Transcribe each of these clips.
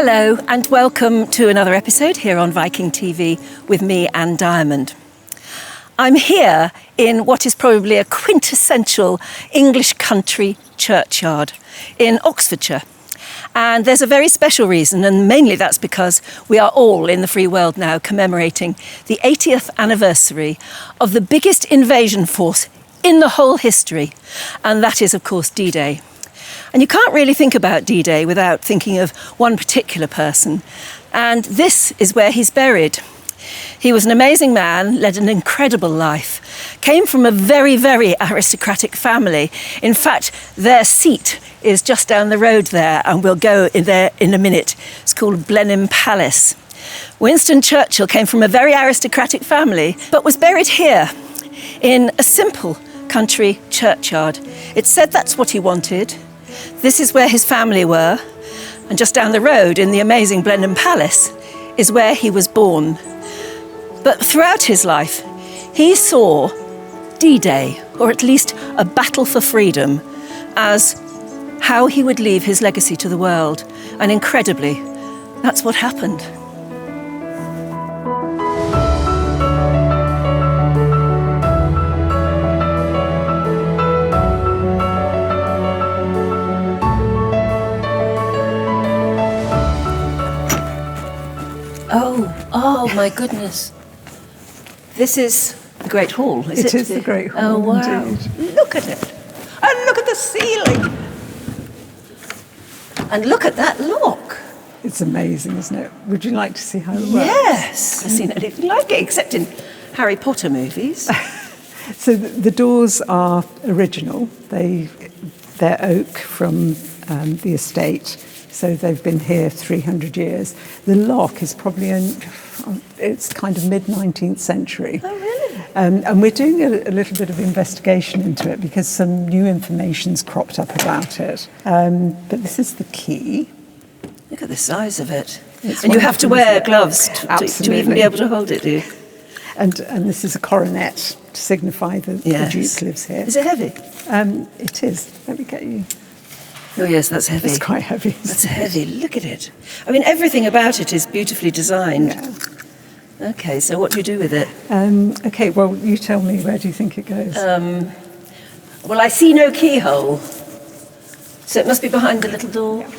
Hello and welcome to another episode here on Viking.TV with me, Anne Diamond. I'm here in what is probably a quintessential English country churchyard in Oxfordshire. And there's a very special reason, and mainly that's because we are all in the free world now commemorating the 80th anniversary of the biggest invasion force in the whole history, and that is, of course, D-Day. And you can't really think about D-Day without thinking of one particular person, and this is where he's buried. He was an amazing man, led an incredible life, came from a very, very aristocratic family. In fact, their seat is just down the road there, and we'll go in there in a minute. It's called Blenheim Palace. Winston Churchill came from a very aristocratic family, but was buried here in a simple country churchyard. It's said that's what he wanted. This is where his family were, and just down the road in the amazing Blenheim Palace is where he was born. But throughout his life, he saw D-Day, or at least a battle for freedom, as how he would leave his legacy to the world. And incredibly, that's what happened. Oh my goodness. This is the Great Hall, is it? It is the Great Hall, oh, wow. indeed. Look at it. And look at the ceiling. And look at that lock. It's amazing, isn't it? Would you like to see how it works? Yes. I've seen anything like it, except in Harry Potter movies. So the doors are original. They're oak from the estate. So they've been here 300 years. The lock is probably it's kind of mid-19th century. Oh, really? And we're doing a little bit of investigation into it because some new information's cropped up about it. But this is the key. Look at the size of it. It's and you have to wear wonderful, gloves isn't it? to even be able to hold it, do you? And this is a coronet to signify that the Duke lives here. Is it heavy? It is. Let me get you. Oh yes, that's heavy. It's quite heavy. That's heavy. Look at it. I mean, everything about it is beautifully designed. Yeah. Okay, so what do you do with it? Okay, well, you tell me. Where do you think it goes? Well, I see no keyhole, so it must be behind the little door. Yeah.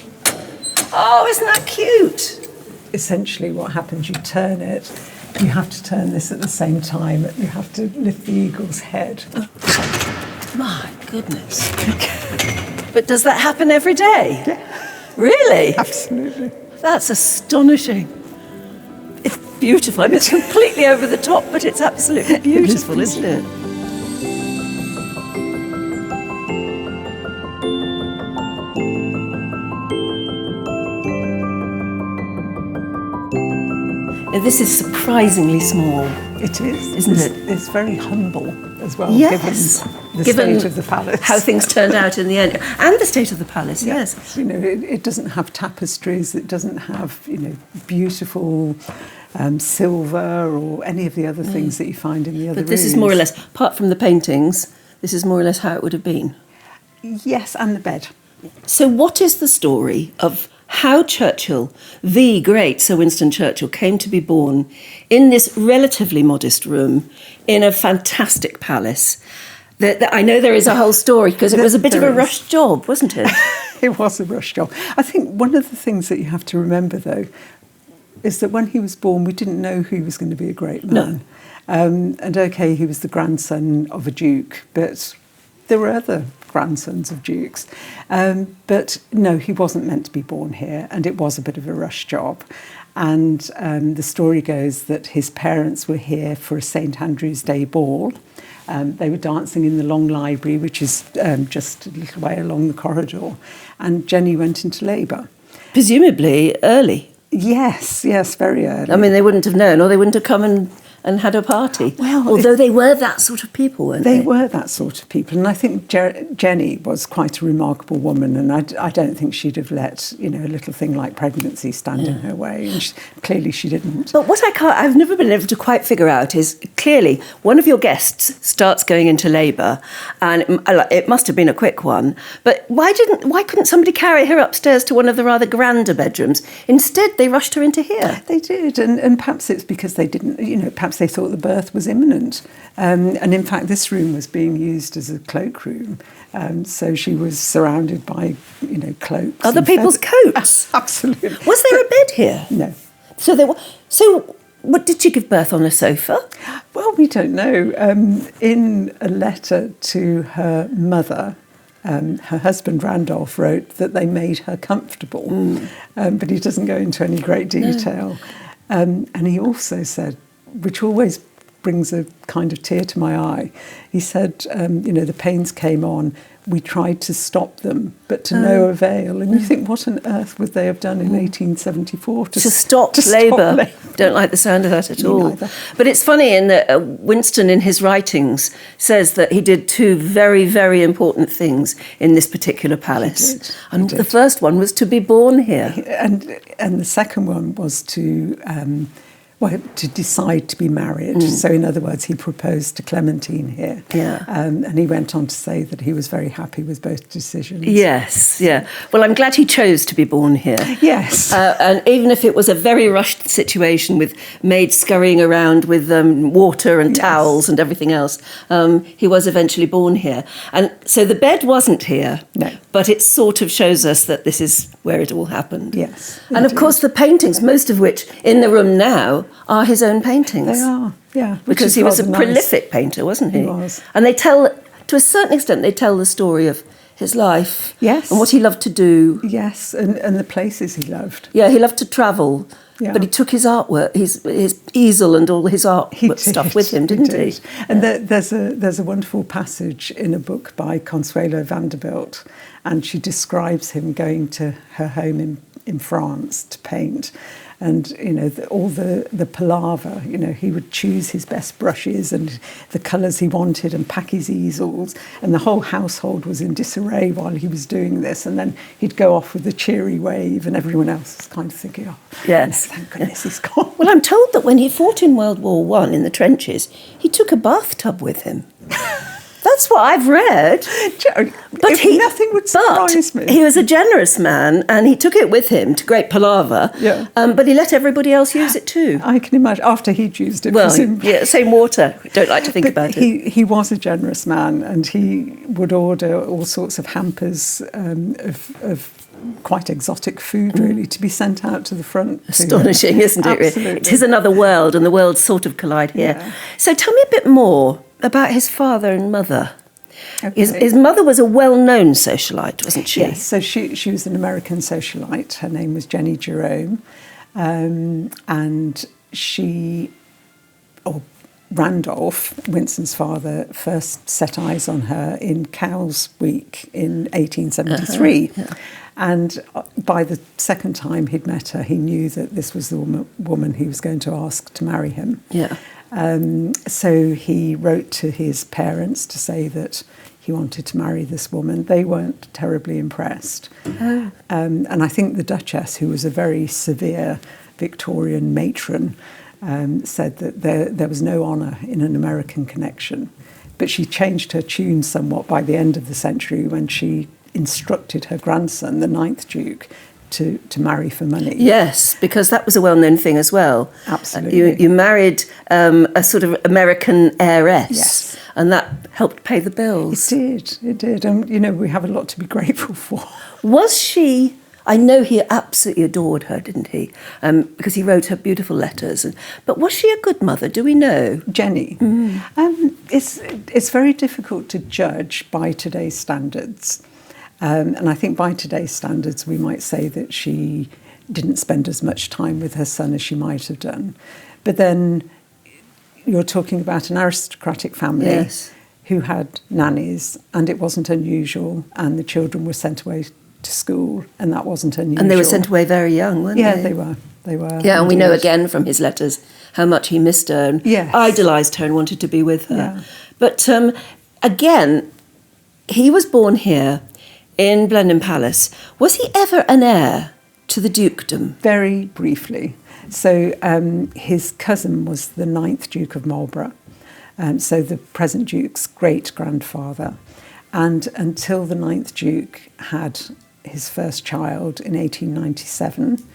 Oh, isn't that cute? Essentially, what happens, you turn it. You have to turn this at the same time. You have to lift the eagle's head. Oh, my goodness. But does that happen every day? Yeah. Really? Absolutely. That's astonishing. It's beautiful. I mean, it's completely over the top, but it's absolutely beautiful, isn't it? This is surprisingly small. It is, isn't it? It's very humble as well, yes. given the state of the palace. How things turned out in the end. And the state of the palace, yes. You know, it doesn't have tapestries, it doesn't have, beautiful silver or any of the other things that you find in the other rooms. But this is more or less, apart from the paintings, this is more or less how it would have been. Yes, and the bed. So what is the story of how Churchill, the great Sir Winston Churchill, came to be born in this relatively modest room in a fantastic palace? I know there is a whole story because it was a bit of a rush job, wasn't it? It was a rush job. I think one of the things that you have to remember, though, is that when he was born, we didn't know he was going to be a great man. No. And okay, he was the grandson of a duke, but there were other grandsons of dukes. But no, he wasn't meant to be born here, and it was a bit of a rush job. And the story goes that his parents were here for a St Andrew's Day ball. They were dancing in the long library, which is just a little way along the corridor, and Jenny went into labour. Presumably early. Yes, very early. I mean, they wouldn't have known, or they wouldn't have come and had a party. Well, although they were that sort of people, weren't they? They were that sort of people, and I think Jenny was quite a remarkable woman, and I don't think she'd have let a little thing like pregnancy stand in her way, and clearly she didn't. But what I've never been able to quite figure out is clearly one of your guests starts going into labour, and it must have been a quick one. But why couldn't somebody carry her upstairs to one of the rather grander bedrooms? Instead, they rushed her into here. They did, and perhaps it's because they didn't, perhaps they thought the birth was imminent. And in fact, this room was being used as a cloakroom. So she was surrounded by, cloaks. Other people's coats? Absolutely. Was there a bed here? No. So what did she give birth on, a sofa? Well, we don't know. In a letter to her mother, her husband Randolph wrote that they made her comfortable, but he doesn't go into any great detail. No. And he also said, which always brings a kind of tear to my eye, he said, the pains came on, we tried to stop them, but to no avail. And you think, what on earth would they have done in 1874 to stop labour? Don't like the sound of that at all. Neither. But it's funny in that Winston, in his writings, says that he did two very, very important things in this particular palace. And the first one was to be born here. And the second one was to decide to be married. So in other words, he proposed to Clementine here. Yeah. And he went on to say that he was very happy with both decisions. Yes, yeah. Well, I'm glad he chose to be born here. Yes. And even if it was a very rushed situation with maids scurrying around with water and towels and everything else, he was eventually born here. And so the bed wasn't here. No. But it sort of shows us that this is where it all happened. Yes. And of course the paintings, most of which in the room now, are his own paintings. They are, yeah. Because he was a prolific painter, wasn't he? He was. And they tell, to a certain extent, they tell the story of his life. Yes. And what he loved to do. Yes, and the places he loved. Yeah, he loved to travel. Yeah. But he took his artwork, his easel and all his art stuff with him, didn't he? And there's a wonderful passage in a book by Consuelo Vanderbilt, and she describes him going to her home in France to paint. And, all the palaver, he would choose his best brushes and the colours he wanted and pack his easels. And the whole household was in disarray while he was doing this. And then he'd go off with a cheery wave and everyone else was kind of thinking, oh, yes, thank goodness he's gone. Well, I'm told that when he fought in World War I in the trenches, he took a bathtub with him. That's what I've read. But nothing would surprise me. He was a generous man and he took it with him to great palaver. Yeah. But he let everybody else use it too. I can imagine, after he'd used it. Well, yeah, same water. Don't like to think about it. He was a generous man and he would order all sorts of hampers of quite exotic food, really, to be sent out to the front. Astonishing, isn't it? Absolutely. It is another world and the worlds sort of collide here. Yeah. So tell me a bit more about his father and mother. Okay. His mother was a well-known socialite, wasn't she? Yes, so she was an American socialite. Her name was Jenny Jerome. And Randolph, Winston's father, first set eyes on her in Cowes Week in 1873. Yeah. And by the second time he'd met her, he knew that this was the woman he was going to ask to marry him. Yeah. So he wrote to his parents to say that he wanted to marry this woman. They weren't terribly impressed. Oh. And I think the Duchess, who was a very severe Victorian matron, said that there was no honour in an American connection. But she changed her tune somewhat by the end of the century when she instructed her grandson, the 9th Duke, to marry for money. Yes, because that was a well-known thing as well. Absolutely. You married a sort of American heiress. Yes. And that helped pay the bills. It did. And, we have a lot to be grateful for. Was she... I know he absolutely adored her, didn't he? Because he wrote her beautiful letters. But was she a good mother? Do we know? Jenny? It's very difficult to judge by today's standards. And I think by today's standards, we might say that she didn't spend as much time with her son as she might have done. But then you're talking about an aristocratic family. Yes. Who had nannies, and it wasn't unusual, and the children were sent away to school, and that wasn't unusual. And they were sent away very young, weren't they? Yeah, they were. Yeah, and we know again from his letters how much he missed her and idolised her and wanted to be with her. Yeah. But again, he was born here in Blenheim Palace. Was he ever an heir to the dukedom? Very briefly. So his cousin was the 9th Duke of Marlborough, so the present Duke's great-grandfather. And until the 9th Duke had his first child in 1897,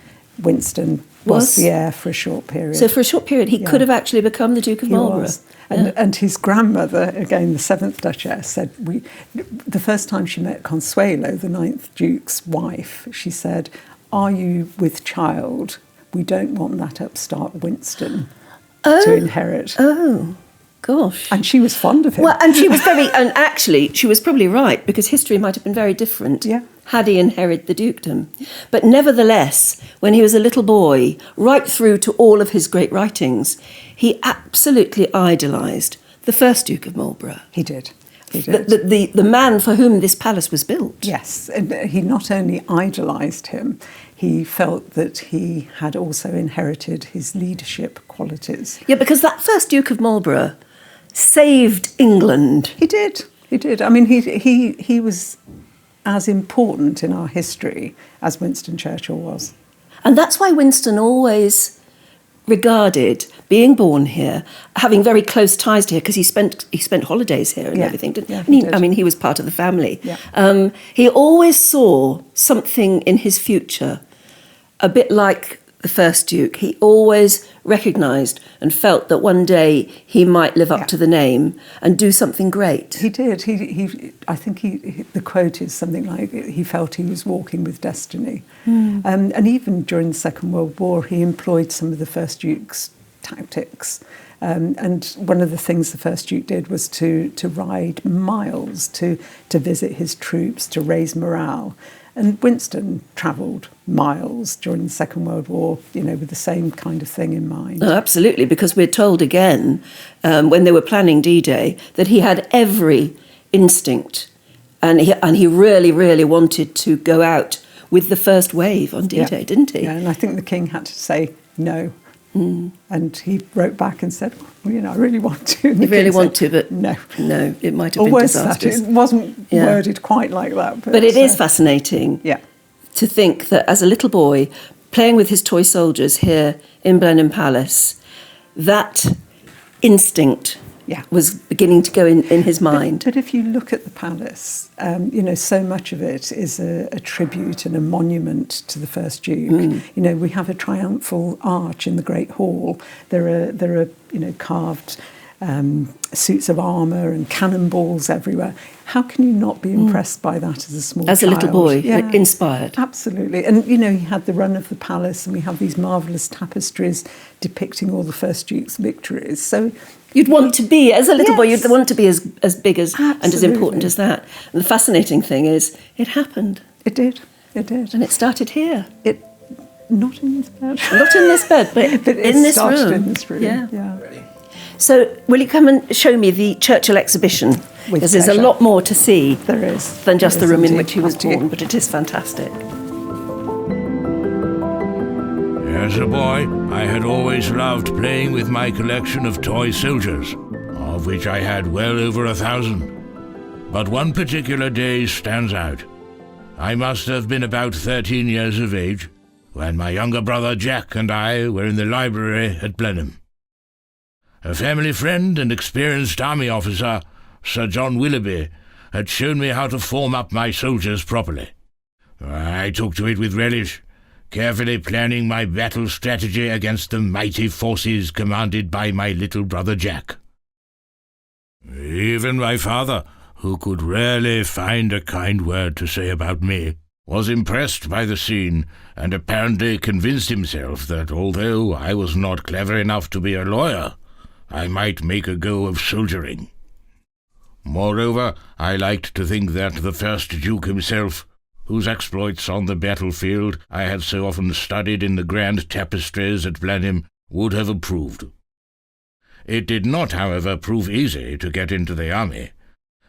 Winston was the heir for a short period. So for a short period, he could have actually become the Duke of Marlborough. Was. And his grandmother, again, the 7th Duchess, said, the first time she met Consuelo, the 9th Duke's wife, she said, "Are you with child? We don't want that upstart Winston to inherit." Oh, gosh. And she was fond of him. Well, and actually, she was probably right, because history might have been very different had he inherited the dukedom. But nevertheless, when he was a little boy, right through to all of his great writings, he absolutely idolised the first Duke of Marlborough. He did. The man for whom this palace was built. Yes, and he not only idolised him, he felt that he had also inherited his leadership qualities. Yeah, because that first Duke of Marlborough saved England. He did. I mean, he was as important in our history as Winston Churchill was. And that's why Winston always regarded being born here, having very close ties to here, because he spent holidays here and everything. I mean, he was part of the family. Yeah. He always saw something in his future, a bit like the first Duke. He always recognised and felt that one day he might live up to the name and do something great. He did. I think the quote is something like, he felt he was walking with destiny. And even during the Second World War, he employed some of the first Duke's tactics. And one of the things the first Duke did was to ride miles to visit his troops, to raise morale. And Winston travelled miles during the Second World War, with the same kind of thing in mind. Oh, absolutely, because we're told again, when they were planning D-Day, that he had every instinct, and he really, really wanted to go out with the first wave on D-Day, didn't he? Yeah, and I think the King had to say no. And he wrote back and said, I really want to. You really want to, but no, it might have been disastrous. It wasn't worded quite like that. But it is fascinating to think that as a little boy, playing with his toy soldiers here in Blenheim Palace, that instinct was beginning to go in his mind. But if you look at the palace, so much of it is a tribute and a monument to the first Duke. We have a triumphal arch in the Great Hall. There are carved suits of armour and cannonballs everywhere. How can you not be impressed by that as a small child? As a little boy, inspired. Absolutely. And, he had the run of the palace, and we have these marvellous tapestries depicting all the first Duke's victories. So you'd want to be, as a little boy, you'd want to be as big as and as important as that. And the fascinating thing is, it happened. It did. And it started here. Not in this bed. Not in this bed, but in this room. In this room. Yeah. So, will you come and show me the Churchill exhibition? Because there's a lot more to see than just the room in which he was born, but it is fantastic. As a boy, I had always loved playing with my collection of toy soldiers, of which I had well over 1,000. But one particular day stands out. I must have been about 13 years of age when my younger brother Jack and I were in the library at Blenheim. A family friend and experienced army officer, Sir John Willoughby, had shown me how to form up my soldiers properly. I took to it with relish, carefully planning my battle strategy against the mighty forces commanded by my little brother Jack. Even my father, who could rarely find a kind word to say about me, was impressed by the scene and apparently convinced himself that although I was not clever enough to be a lawyer, I might make a go of soldiering. Moreover, I liked to think that the first Duke himself, whose exploits on the battlefield I had so often studied in the grand tapestries at Blenheim, would have approved. It did not, however, prove easy to get into the army.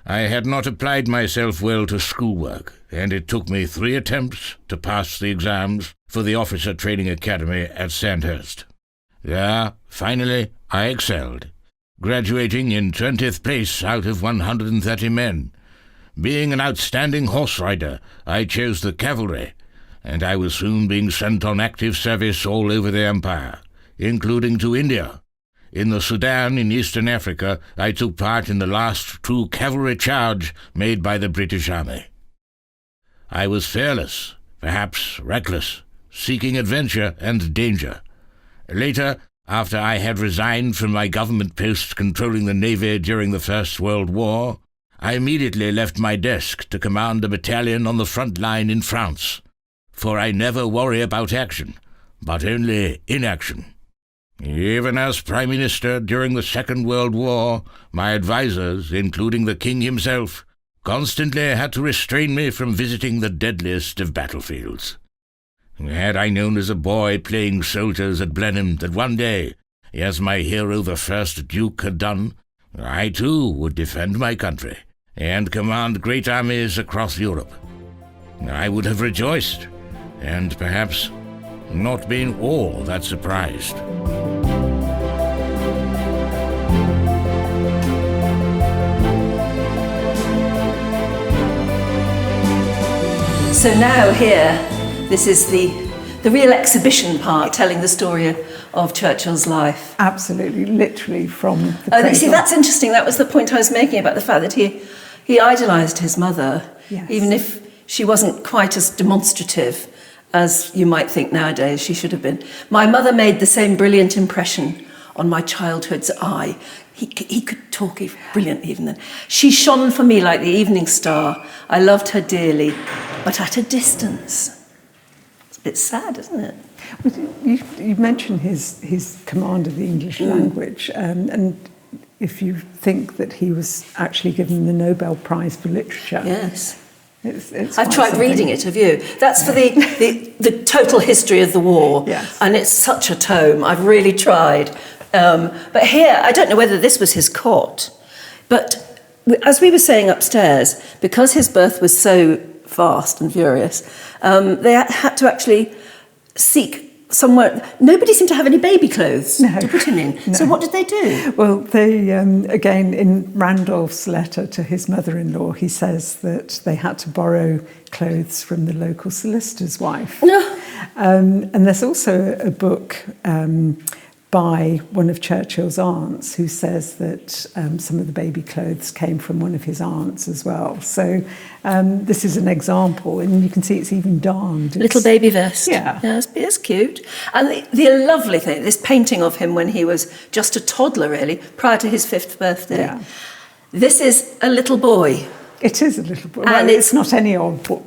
I had not applied myself well to schoolwork, and it took me 3 attempts to pass the exams for the Officer Training Academy at Sandhurst. There, finally, I excelled, graduating in 20th place out of 130 men. Being an outstanding horse rider, I chose the cavalry, and I was soon being sent on active service all over the empire, including to India, In the Sudan in Eastern Africa, I took part in the last true cavalry charge made by the British Army. I was fearless, perhaps reckless, seeking adventure and danger. Later, after I had resigned from my government post controlling the Navy during the First World War, I immediately left my desk to command a battalion on the front line in France, for I never worry about action, but only inaction. Even as Prime Minister during the Second World War, my advisers, including the King himself, constantly had to restrain me from visiting the deadliest of battlefields. Had I known as a boy playing soldiers at Blenheim that one day, as my hero the First Duke had done, I too would defend my country and command great armies across Europe, I would have rejoiced, and perhaps not been all that surprised. So now here, this is the real exhibition part, telling the story of Churchill's life. Absolutely, literally from the Oh, see, cradle. that's interesting. That was the point I was making about the fact that he idolised his mother, Yes. even if she wasn't quite as demonstrative as you might think nowadays she should have been. My mother made the same brilliant impression on my childhood's eye. He could talk brilliantly even then. She shone for me like the evening star. I loved her dearly, but at a distance. It's a bit sad, isn't it? You mentioned his command of the English language, and if you think that he was actually given the Nobel Prize for Literature. Yes. It's I've quite tried something. reading it, have you? That's for the total history of the war. Yes. And it's such a tome. I've really tried. But here, I don't know whether this was his cot, but as we were saying upstairs, because his birth was so fast and furious, they had to actually seek somewhere. Nobody seemed to have any baby clothes to put him in. No. So what did they do? Well, they, again, in Randolph's letter to his mother-in-law, he says that they had to borrow clothes from the local solicitor's wife. No. And there's also a book by one of Churchill's aunts who says that some of the baby clothes came from one of his aunts as well. So this is an example, and you can see it's even darned. Little baby vest. Yeah. It's cute. And the lovely thing, this painting of him when he was just a toddler, really, prior to his 5th birthday. Yeah. This is a little boy. It is a little boy. And Well, it's not any old little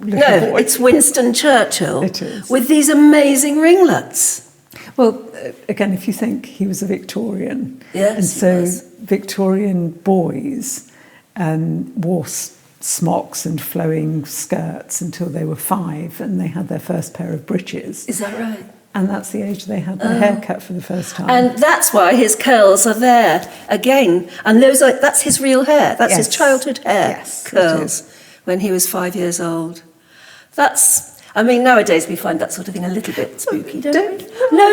boy. It's Winston Churchill. It is. With these amazing ringlets. Well, again, if you think he was a Victorian, Yes, and so he was. Victorian boys wore smocks and flowing skirts until they were 5, and they had their first pair of breeches. Is that right? And that's the age they had their hair cut for the first time. And that's why his curls are there again. And that's his real hair. That's his Yes. childhood hair. Yes, it Curls is. when he was 5 years old. Nowadays we find that sort of thing a little bit spooky, don't we? No,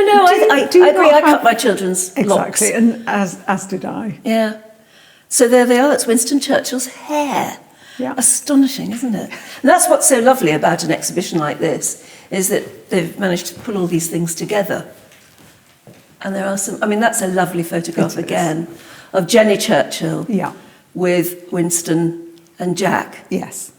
I do you agree. not I cut have- my children's locks. Exactly, and as did I. Yeah. So there they are. That's Winston Churchill's hair. Yeah. Astonishing, isn't it? And that's what's so lovely about an exhibition like this, is that they've managed to pull all these things together. And there are that's a lovely photograph It is. again of Jenny Churchill Yeah. with Winston and Jack. Yes.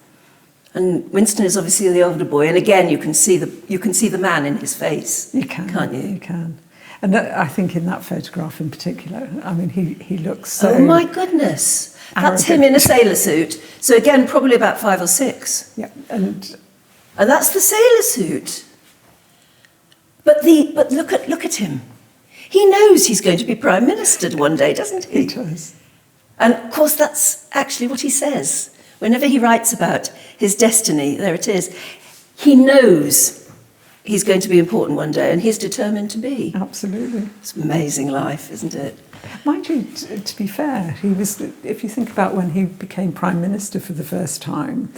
And Winston is obviously the older boy, and again you can see the man in his face. You can, can't you? You can. And I think in that photograph in particular, he looks so... Oh my goodness. That's him in a sailor suit. So again, probably about 5 or 6. Yeah, and that's the sailor suit. But look at him. He knows he's going to be Prime Minister one day, doesn't he? he does. And of course, that's actually what he says. Whenever he writes about his destiny, there it is. He knows he's going to be important one day, and he's determined to be. Absolutely. It's an amazing life, isn't it? Mind you, to be fair, he was. If you think about when he became Prime Minister for the first time,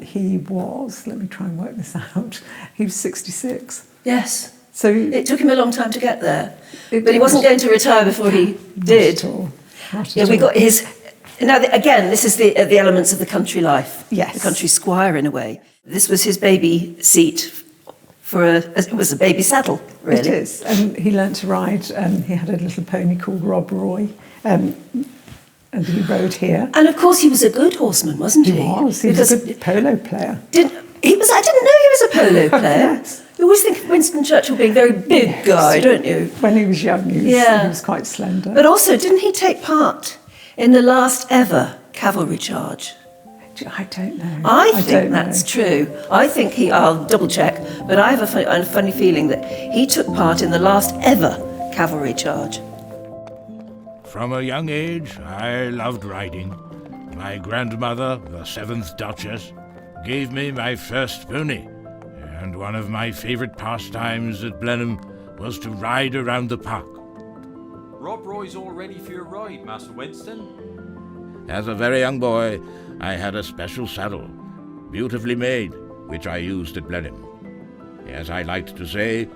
he was, let me try and work this out, he was 66. Yes. So It took him a long time to get there. It But he wasn't going to retire before he did. Not at all. Not at Yeah, we all. got his... Now, again, this is the elements of the country life. Yes. The country squire, in a way. This was his baby seat it was a baby saddle, really. It is. And he learnt to ride. He had a little pony called Rob Roy. And he rode here. And of course, he was a good horseman, wasn't he? He was. He was a good polo player. I didn't know he was a polo player. Yes. You always think of Winston Churchill being a very big guy, don't you? When he was young, he was quite slender. But also, didn't he take part in the last ever cavalry charge? I don't know. I think that's true. I think I'll double check, but I have a funny feeling that he took part in the last ever cavalry charge. From a young age, I loved riding. My grandmother, the 7th Duchess, gave me my first pony, and one of my favourite pastimes at Blenheim was to ride around the park. Rob Roy's all ready for your ride, Master Winston. As a very young boy, I had a special saddle, beautifully made, which I used at Blenheim. As I liked to say,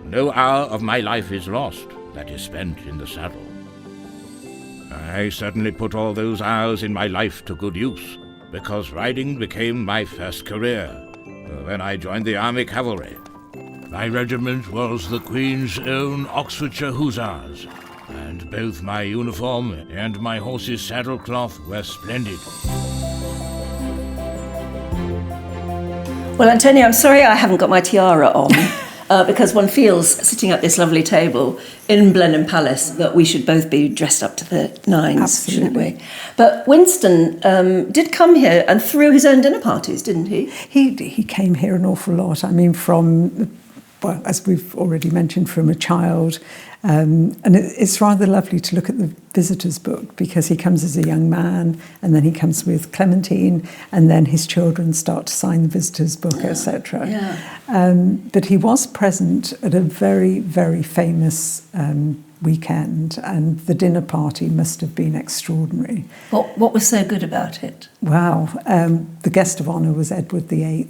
no hour of my life is lost that is spent in the saddle. I certainly put all those hours in my life to good use, because riding became my first career when I joined the Army Cavalry. My regiment was the Queen's own Oxfordshire Hussars, and both my uniform and my horse's saddlecloth were splendid. Well, Antonio, I'm sorry I haven't got my tiara on, because one feels, sitting at this lovely table in Blenheim Palace, that we should both be dressed up to the nines, Absolutely. shouldn't we? But Winston did come here and threw his own dinner parties, didn't he? He came here an awful lot. I mean, as we've already mentioned, from a child. And it's rather lovely to look at the visitors' book, because he comes as a young man, and then he comes with Clementine, and then his children start to sign the visitors' book, etc. Yeah. But he was present at a very, very famous weekend, and the dinner party must have been extraordinary. What was so good about it? Wow. The guest of honour was Edward VIII.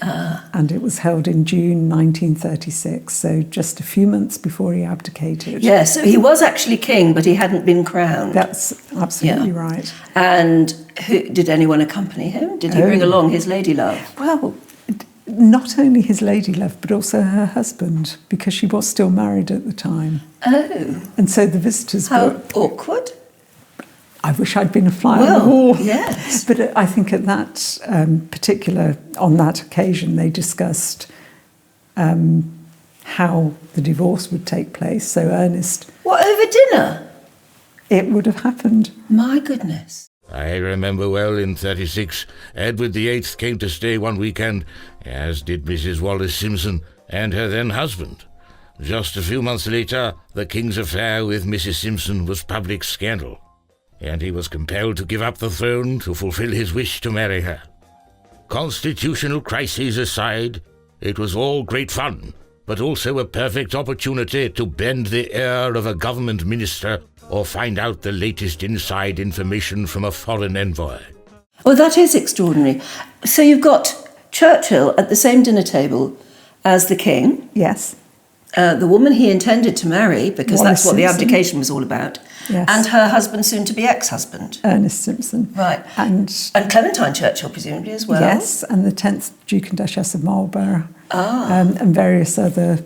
And it was held in June 1936, so just a few months before he abdicated. Yeah, so he was actually king, but he hadn't been crowned. That's absolutely right. And did anyone accompany him? Did he bring along his lady love? Well, not only his lady love, but also her husband, because she was still married at the time. Oh. And so the visitors How book... awkward. I wish I'd been a fly on the wall. Yes. But I think at that on that occasion, they discussed how the divorce would take place. So Ernest... What, over dinner? It would have happened. My goodness. I remember well in 36, Edward VIII came to stay one weekend, as did Mrs. Wallace Simpson and her then husband. Just a few months later, the King's affair with Mrs. Simpson was public scandal, and he was compelled to give up the throne to fulfill his wish to marry her. Constitutional crises aside, it was all great fun, but also a perfect opportunity to bend the ear of a government minister or find out the latest inside information from a foreign envoy. Well, that is extraordinary. So you've got Churchill at the same dinner table as the king. Yes. The woman he intended to marry, because Wallace that's what the Simpson. abdication was all about, Yes. and her husband, soon to be ex-husband. Ernest Simpson. Right. And Clementine Churchill, presumably, as well. yes, and the 10th Duke and Duchess of Marlborough. Ah. And various other,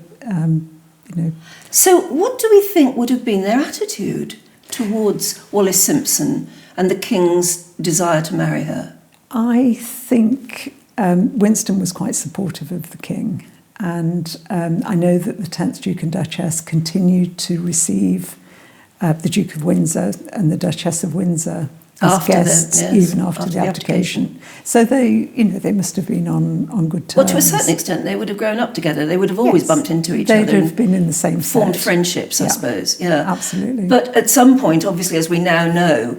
So what do we think would have been their attitude towards Wallace Simpson and the king's desire to marry her? I think Winston was quite supportive of the king. And I know that the 10th Duke and Duchess continued to receive the Duke of Windsor and the Duchess of Windsor as guests, even after the abdication. So they must have been on good terms. Well, to a certain extent, they would have grown up together. They would have always bumped into each other. They'd have been in the same set. Formed friendships, I suppose. Yeah, absolutely. But at some point, obviously, as we now know,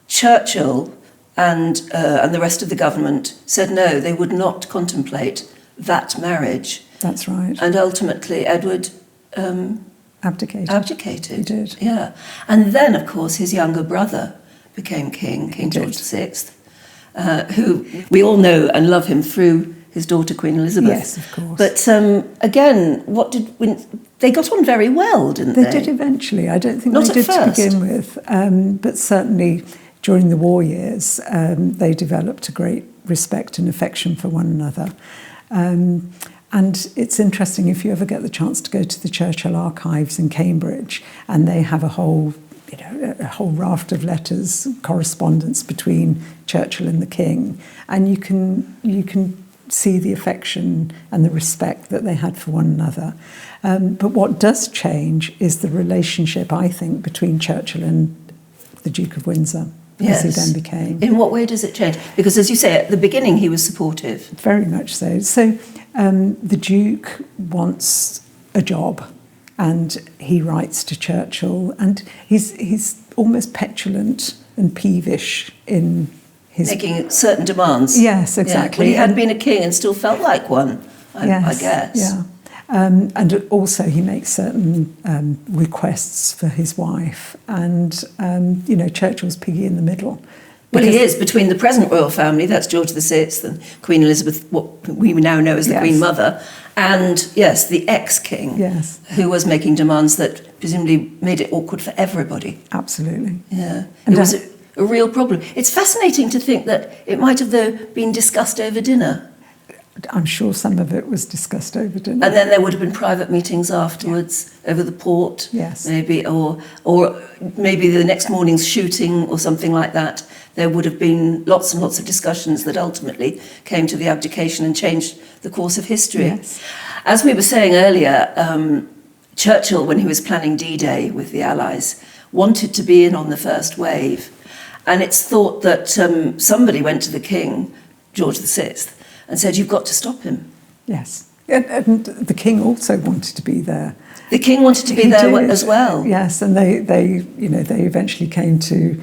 Churchill and the rest of the government said no, they would not contemplate that marriage. That's right. And ultimately, Edward abdicated. He did. Yeah. And then, of course, his younger brother became king, King George VI, who we all know and love him through his daughter, Queen Elizabeth. Yes, of course. But again, they got on very well, didn't they? They did eventually. I don't think Not they at did first. to begin with. But certainly during the war years, they developed a great respect and affection for one another. And it's interesting if you ever get the chance to go to the Churchill archives in Cambridge, and they have a whole raft of letters, correspondence between Churchill and the King, and you can see the affection and the respect that they had for one another. But what does change is the relationship, I think, between Churchill and the Duke of Windsor, as he then became. In what way does it change? Because, as you say, at the beginning he was supportive. Very much so. So the Duke wants a job, and he writes to Churchill, and he's almost petulant and peevish in his... Making certain demands. Yes, exactly. Yeah, well, he had been a king and still felt like one, I guess. Yeah. And also he makes certain requests for his wife, and Churchill's piggy in the middle. Well, he is, between the present royal family, that's George VI and Queen Elizabeth, what we now know as the Queen Mother, and, yes, the ex-king, who was making demands that presumably made it awkward for everybody. Absolutely. Yeah. And it was a real problem. It's fascinating to think that it might have, though, been discussed over dinner. I'm sure some of it was discussed over dinner. And then there would have been private meetings afterwards over the port, maybe, or maybe the next morning's shooting or something like that. There would have been lots and lots of discussions that ultimately came to the abdication and changed the course of history. Yes. As we were saying earlier, Churchill, when he was planning D-Day with the Allies, wanted to be in on the first wave. And it's thought that somebody went to the King, George VI, and said, "You've got to stop him." Yes. And the King also wanted to be there. The King wanted to be there as well. Yes, and they eventually came to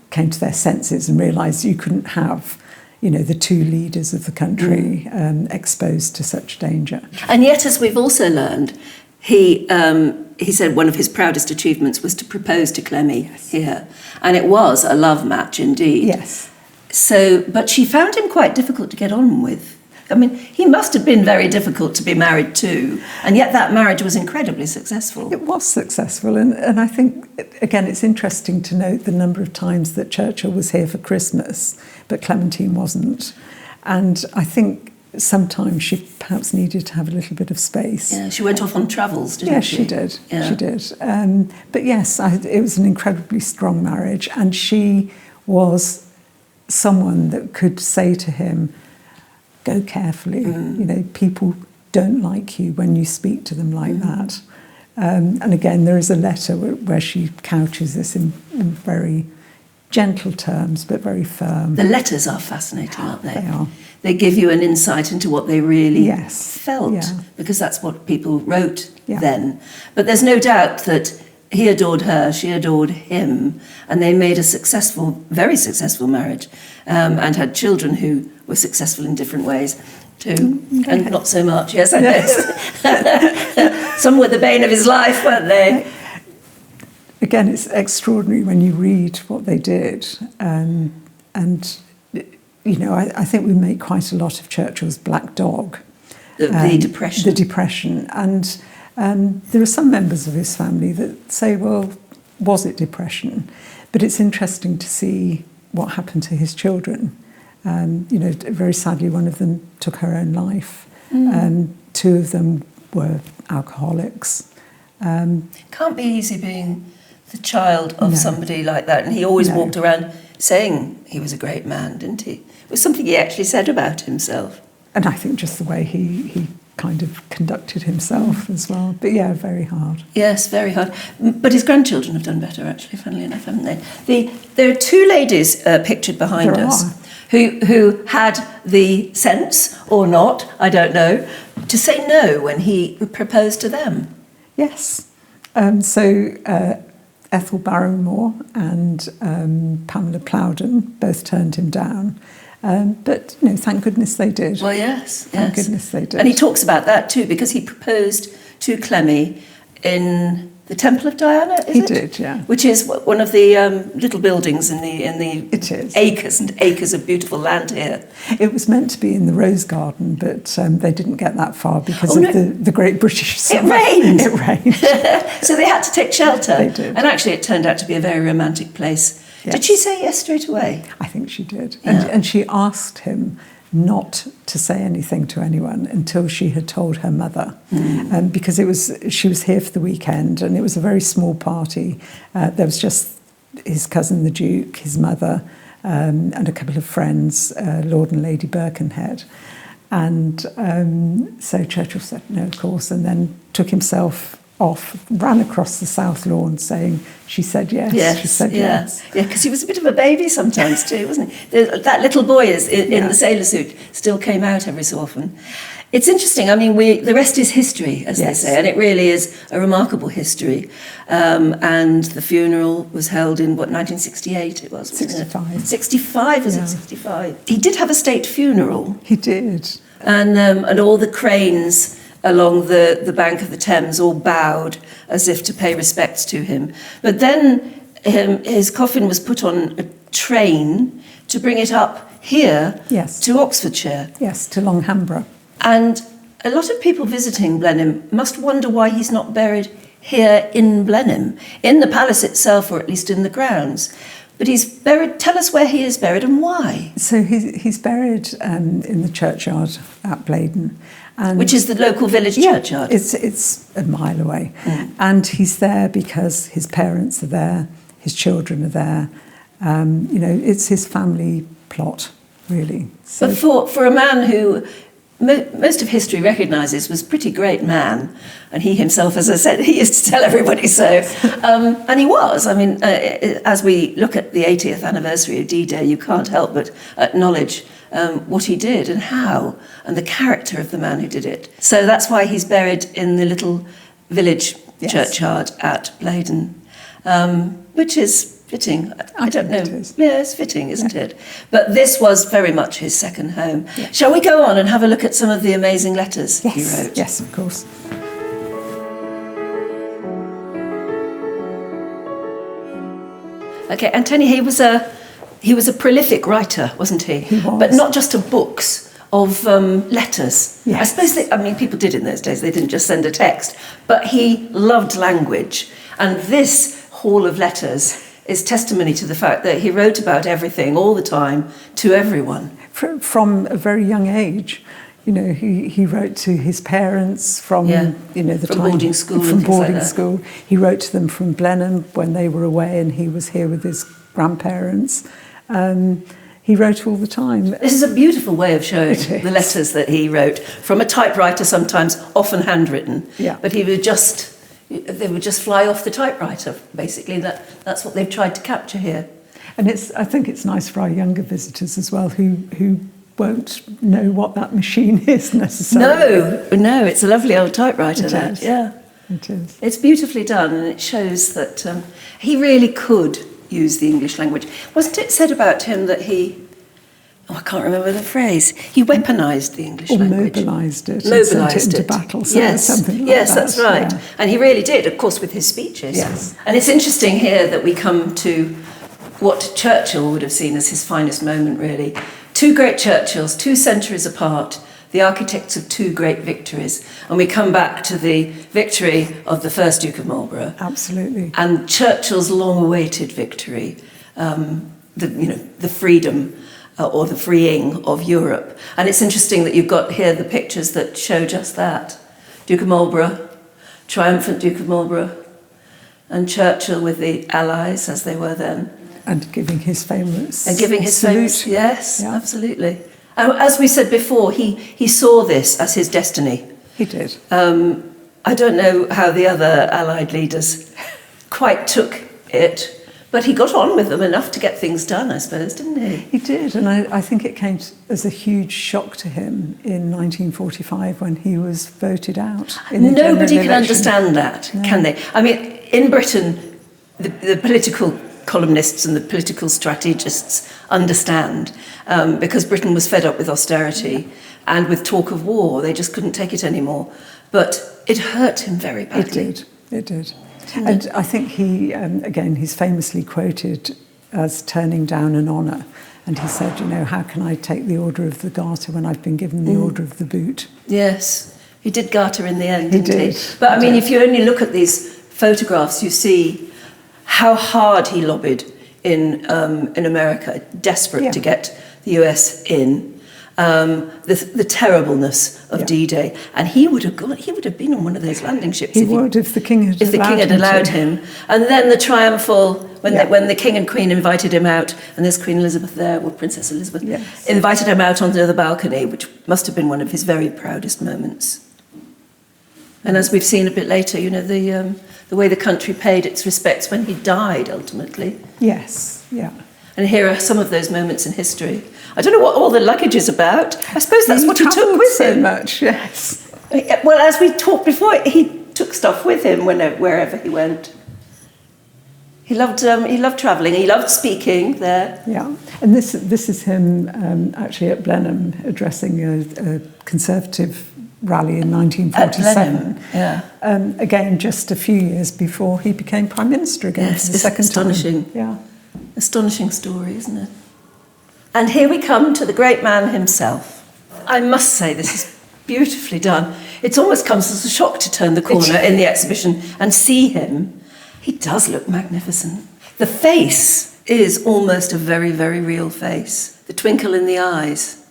came to their senses and realised you couldn't have, the two leaders of the country exposed to such danger. And yet, as we've also learned, he said one of his proudest achievements was to propose to Clemmy here, and it was a love match indeed. Yes. So, but she found him quite difficult to get on with. I mean, he must have been very difficult to be married to, and yet that marriage was incredibly successful. It was successful, and I think, again, it's interesting to note the number of times that Churchill was here for Christmas, but Clementine wasn't. And I think sometimes she perhaps needed to have a little bit of space. Yeah, she went off on travels, didn't she? Yes, she did. Yeah. She did. But yes, it was an incredibly strong marriage, and she was someone that could say to him, "Go carefully. People don't like you when you speak to them like that." And again, there is a letter where she couches this in very gentle terms, but very firm. The letters are fascinating, aren't they? They are. They give you an insight into what they really felt, Yeah. because that's what people wrote then. But there's no doubt that he adored her, she adored him, and they made a successful, very successful marriage, and had children who were successful in different ways too, and not so much. Yes, I know. Some were the bane of his life, weren't they? Again, it's extraordinary when you read what they did, and I think we make quite a lot of Churchill's black dog. The depression. The depression, and there are some members of his family that say, well, was it depression? But it's interesting to see what happened to his children. Very sadly, one of them took her own life. Two of them were alcoholics. Can't be easy being the child of somebody like that. And he always walked around saying he was a great man, didn't he? It was something he actually said about himself. And I think just the way he kind of conducted himself as well. But yeah, very hard. Yes, very hard. But his grandchildren have done better, actually, funnily enough, haven't they? There are two ladies pictured behind us who had the sense, or not, I don't know, to say no when he proposed to them. Yes. Ethel Barrymore and Pamela Plowden both turned him down. But thank goodness they did. Well, yes. Thank goodness they did. And he talks about that too, because he proposed to Clemmy in the Temple of Diana, is it? He did, yeah. Which is one of the little buildings in the it is. acres and acres of beautiful land here. It was meant to be in the Rose Garden, but they didn't get that far because of the Great British Summer. It rained. So they had to take shelter. They did. And actually it turned out to be a very romantic place. Yes. Did she say yes straight away? I think she did. Yeah. And she asked him not to say anything to anyone until she had told her mother, because she was here for the weekend, and it was a very small party. There was just his cousin, the Duke, his mother, and a couple of friends, Lord and Lady Birkenhead. And so Churchill said no, of course, and then took himself off, ran across the South Lawn saying, she said yes, she said yes. Yeah, because he was a bit of a baby sometimes too, wasn't he? That little boy in the sailor suit still came out every so often. It's interesting, I mean, the rest is history, as they say, and it really is a remarkable history. And the funeral was held in, 1968 it was? 65. 65, was it 65? He did have a state funeral. He did. And all the cranes along the bank of the Thames all bowed as if to pay respects to him. But then his coffin was put on a train to bring it up here to Oxfordshire. Yes, to Longhambra. And a lot of people visiting Blenheim must wonder why he's not buried here in Blenheim, in the palace itself, or at least in the grounds. But he's buried, tell us where he is buried and why. So he's buried in the churchyard at Bladon. Which is the local village churchyard? It's a mile away. And he's there because his parents are there, his children are there. It's his family plot, really. So, but for a man who most of history recognises was a pretty great man, and he himself, as I said, he used to tell everybody so, and he was. I mean, as we look at the 80th anniversary of D-Day, you can't help but acknowledge what he did and how, and the character of the man who did it. So that's why he's buried in the little village churchyard at Bladon, which is fitting. I don't know. Yeah, it's fitting, isn't it? But this was very much his second home. Yeah. Shall we go on and have a look at some of the amazing letters he wrote? Yes, of course. Okay, Antonia, he was a prolific writer, wasn't he? He was. But not just of books, of letters. Yes. I suppose people did in those days. They didn't just send a text. But he loved language. And this hall of letters is testimony to the fact that he wrote about everything all the time to everyone. From a very young age, he wrote to his parents from boarding school. From boarding school, he wrote to them from Blenheim when they were away, and he was here with his grandparents. He wrote all the time. This is a beautiful way of showing the letters that he wrote from a typewriter, sometimes often handwritten. Yeah. But they would just fly off the typewriter, basically. That's what they've tried to capture here. And I think it's nice for our younger visitors as well, who won't know what that machine is necessarily. No, it's a lovely old typewriter. It is. It's beautifully done, and it shows that he really could use the English language. Wasn't it said about him that I can't remember the phrase. He weaponized the English language. Or mobilised it. And sent it into battle. Something like yes, that. That's right. Yeah. And he really did, of course, with his speeches. Yes. And it's interesting here that we come to what Churchill would have seen as his finest moment, really. Two great Churchills, 2 centuries apart, the architects of 2 great victories. And we come back to the victory of the first Duke of Marlborough. Absolutely. And Churchill's long-awaited victory, the freedom or the freeing of Europe. And it's interesting that you've got here the pictures that show just that. Duke of Marlborough, triumphant Duke of Marlborough, and Churchill with the Allies, as they were then. And giving his famous salute. Yes, absolutely. As we said before, he saw this as his destiny. He did. I don't know how the other Allied leaders quite took it, but he got on with them enough to get things done, I suppose, didn't he? He did, and I think it came as a huge shock to him in 1945 when he was voted out. Nobody can understand that, can they? I mean, in Britain, the political columnists and the political strategists understand, because Britain was fed up with austerity and with talk of war. They just couldn't take it anymore. But it hurt him very badly. It did. And I think he's famously quoted as turning down an honour. And he said, how can I take the Order of the Garter when I've been given the Order of the Boot? Yes, he did Garter in the end, didn't he? But I mean, if you only look at these photographs, you see how hard he lobbied in America, desperate to get the US in. the terribleness of D-Day, and he would have been on one of those landing ships. If the king had allowed him. And then the triumphal, when the king and queen invited him out, and there's Queen Elizabeth there, or Princess Elizabeth, invited him out onto the balcony, which must have been one of his very proudest moments. And as we've seen a bit later, the way the country paid its respects when he died, ultimately. Yes, yeah. And here are some of those moments in history. I don't know what all the luggage is about. I suppose that's what he took with him. So much, yes. Well, as we talked before, he took stuff with him wherever he went. He loved travelling. He loved speaking there. Yeah, and this is him actually at Blenheim addressing a Conservative rally in 1947. Yeah. Again, just a few years before he became Prime Minister again for the second astonishing. time. Yeah. Astonishing story, isn't it? And here we come to the great man himself. I must say, this is beautifully done. It almost comes as a shock to turn the corner in the exhibition and see him. He does look magnificent. The face is almost a very, very real face. The twinkle in the eyes.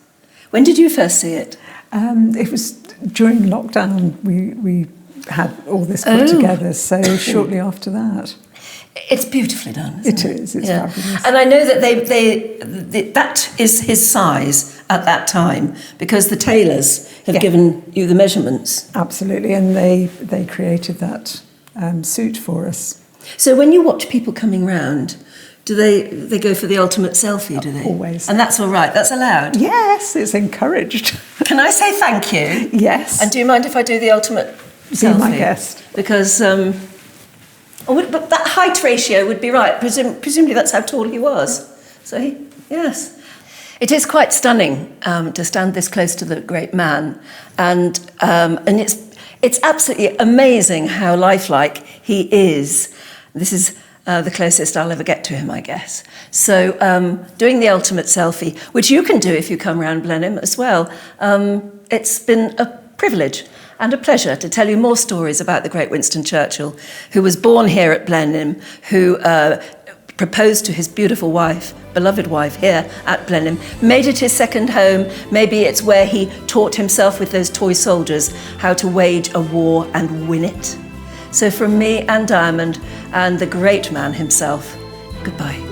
When did you first see it? It was during lockdown. We had all this put together, so shortly after that. It's beautifully done, isn't it? It is, it's fabulous. And I know that that is his size at that time, because the tailors have given you the measurements. Absolutely, and they created that suit for us. So when you watch people coming round, do they go for the ultimate selfie, do they? Always. And that's all right, that's allowed? Yes, it's encouraged. Can I say thank you? Yes. And do you mind if I do the ultimate selfie? Be my guest. Because... but that height ratio would be right. Presumably that's how tall he was. So yes. It is quite stunning to stand this close to the great man. And it's absolutely amazing how lifelike he is. This is the closest I'll ever get to him, I guess. So doing the ultimate selfie, which you can do if you come around Blenheim as well, it's been a privilege and a pleasure to tell you more stories about the great Winston Churchill, who was born here at Blenheim, who proposed to his beautiful wife, beloved wife here at Blenheim, made it his second home. Maybe it's where he taught himself with those toy soldiers how to wage a war and win it. So from me and Diamond and the great man himself, goodbye.